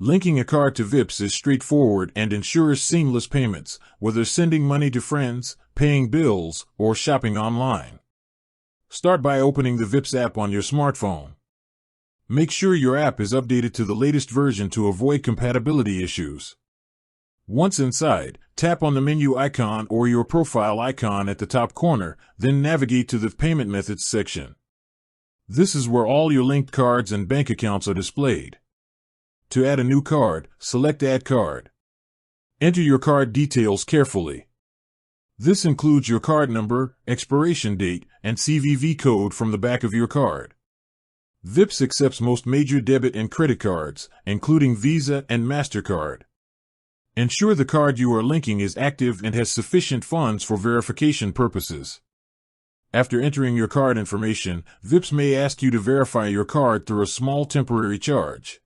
Linking a card to Vips is straightforward and ensures seamless payments, whether sending money to friends, paying bills, or shopping online. Start by opening the Vips app on your smartphone. Make sure your app is updated to the latest version to avoid compatibility issues. Once inside, tap on the menu icon or your profile icon at the top corner, then navigate to the Payment Methods section. This is where all your linked cards and bank accounts are displayed. To add a new card, select Add Card. Enter your card details carefully. This includes your card number, expiration date, and CVV code from the back of your card. Vips accepts most major debit and credit cards, including Visa and MasterCard. Ensure the card you are linking is active and has sufficient funds for verification purposes. After entering your card information, Vips may ask you to verify your card through a small temporary charge.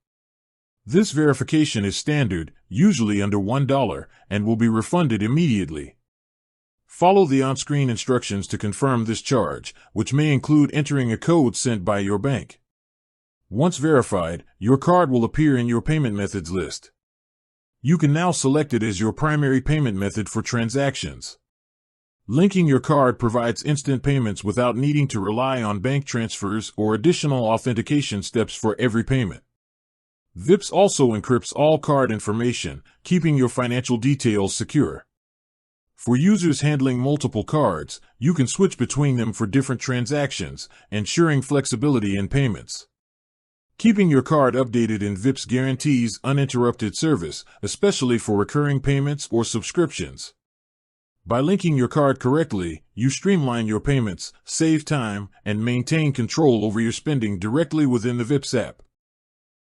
This verification is standard, usually under $1, and will be refunded immediately. Follow the on-screen instructions to confirm this charge, which may include entering a code sent by your bank. Once verified, your card will appear in your payment methods list. You can now select it as your primary payment method for transactions. Linking your card provides instant payments without needing to rely on bank transfers or additional authentication steps for every payment. Vips also encrypts all card information, keeping your financial details secure. For users handling multiple cards, you can switch between them for different transactions, ensuring flexibility in payments. Keeping your card updated in Vips guarantees uninterrupted service, especially for recurring payments or subscriptions. By linking your card correctly, you streamline your payments, save time, and maintain control over your spending directly within the Vips app.